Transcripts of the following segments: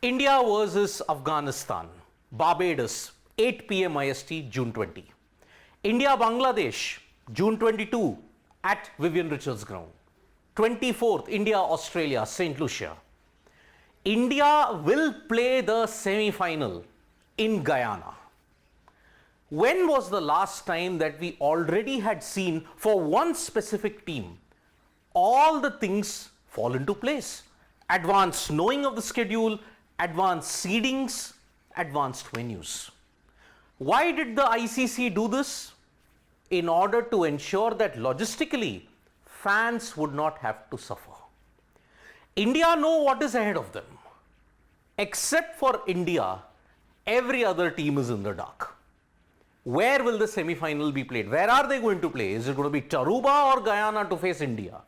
India versus Afghanistan, Barbados, 8 p.m. IST, June 20. India Bangladesh, June 22 at Vivian Richards Ground. 24th, India Australia, St. Lucia. India will play the semi-final in Guyana. When was the last time that we already had seen for one specific team all the things fall into place? Advanced knowing of the schedule, advanced seedings, advanced venues. Why did the ICC do this? In order to ensure that logistically fans would not have to suffer. India know what is ahead of them. Except for India, every other team is in the dark. Where will the semi-final be played? Where are they going to play? Is it going to be Taruba or Guyana to face India?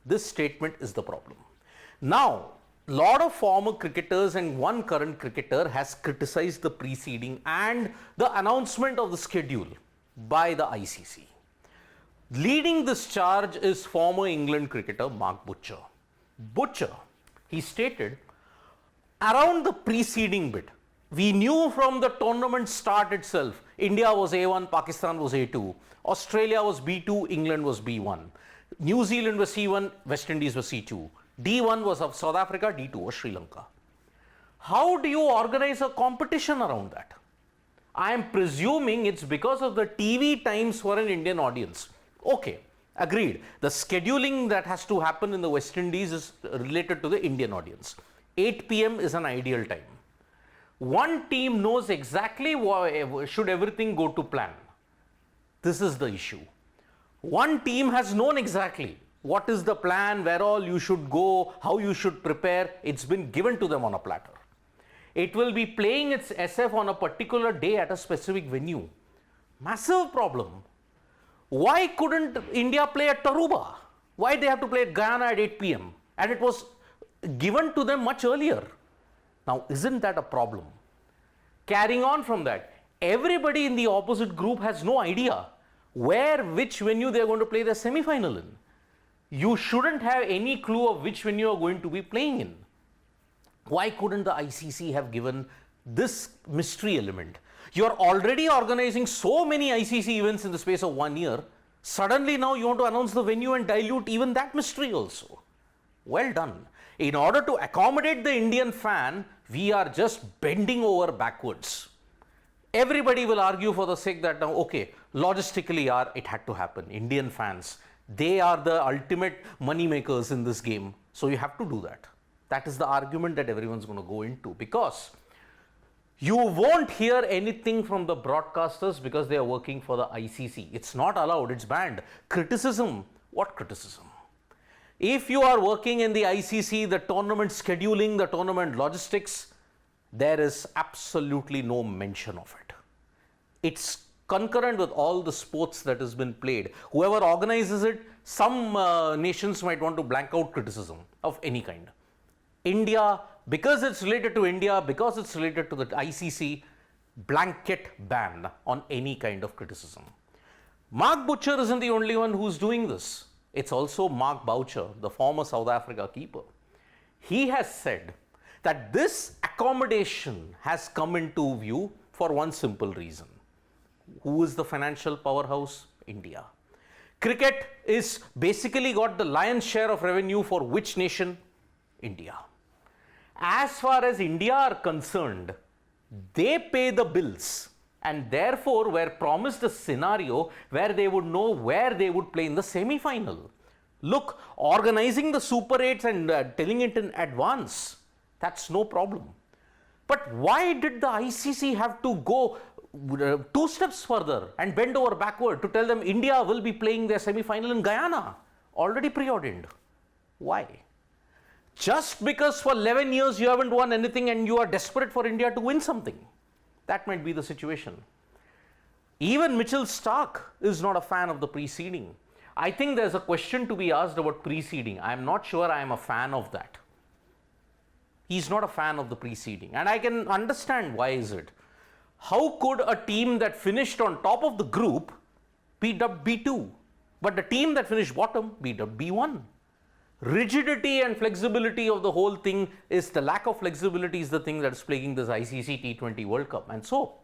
This statement is the problem. Now, a lot of former cricketers and one current cricketer has criticized the preceding and the announcement of the schedule by the ICC. Leading this charge is former England cricketer Mark Butcher. Butcher, he stated, around the preceding bit, we knew from the tournament start itself, India was A1, Pakistan was A2, Australia was B2, England was B1, New Zealand was C1, West Indies was C2, D1 was of South Africa, D2 was Sri Lanka. How do you organize a competition around that? I am presuming it's because of the TV times for an Indian audience. Okay, agreed. The scheduling that has to happen in the West Indies is related to the Indian audience. 8 p.m. is an ideal time. One team knows exactly why should everything go to plan. This is the issue. One team has known exactly what is the plan, where all you should go, how you should prepare. It's been given to them on a platter. It will be playing its SF on a particular day at a specific venue. Massive problem. Why couldn't India play at Taruba? Why they have to play at Guyana at 8 p.m. and it was given to them much earlier? Now, isn't that a problem? Carrying on from that, everybody in the opposite group has no idea which venue they are going to play the semi-final in. You shouldn't have any clue of which venue you are going to be playing in. Why couldn't the ICC have given this mystery element? You are already organizing so many ICC events in the space of 1 year. Suddenly now you want to announce the venue and dilute even that mystery also. Well done. In order to accommodate the Indian fan, we are just bending over backwards. Everybody will argue for the sake that now, okay, logistically it had to happen. Indian fans, they are the ultimate money makers in this game. So you have to do that. That is the argument that everyone's going to go into, because you won't hear anything from the broadcasters because they are working for the ICC. It's not allowed, it's banned. Criticism, what criticism? If you are working in the ICC, the tournament scheduling, the tournament logistics, there is absolutely no mention of it. It's concurrent with all the sports that has been played. Whoever organizes it, some nations might want to blank out criticism of any kind. India, because it's related to India, because it's related to the ICC, blanket ban on any kind of criticism. Mark Butcher isn't the only one who's doing this. It's also Mark Boucher, the former South Africa keeper. He has said that this accommodation has come into view for one simple reason. Who is the financial powerhouse? India. Cricket is basically got the lion's share of revenue for which nation? India. As far as India are concerned, they pay the bills and therefore were promised a scenario where they would know where they would play in the semi-final. Look, organizing the Super 8s and telling it in advance, that's no problem. But why did the ICC have to go 2 steps further and bend over backward to tell them India will be playing their semi-final in Guyana, already preordained? Why? Just because for 11 years you haven't won anything and you are desperate for India to win something. That might be the situation. Even Mitchell Starc is not a fan of the preceding. I think there's a question to be asked about preceding. I'm not sure I am a fan of that. He's not a fan of the preceding, and I can understand why is it. How could a team that finished on top of the group be dubbed B2, but the team that finished bottom be dubbed B1? rigidity and flexibility of the whole thing is the lack of flexibility is the thing that is plaguing this ICC T20 World Cup. And so,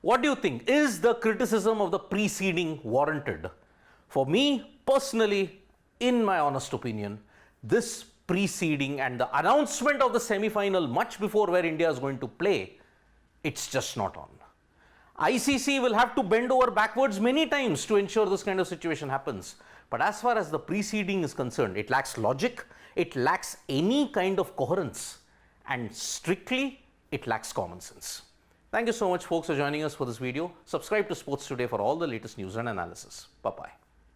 what do you think? Is the criticism of the preceding warranted? For me, personally, in my honest opinion, this preceding and the announcement of the semi-final much before where India is going to play, it's just not on. ICC will have to bend over backwards many times to ensure this kind of situation happens. But as far as the preceding is concerned, it lacks logic, it lacks any kind of coherence, and strictly, it lacks common sense. Thank you so much, folks, for joining us for this video. Subscribe to Sports Today for all the latest news and analysis. Bye-bye.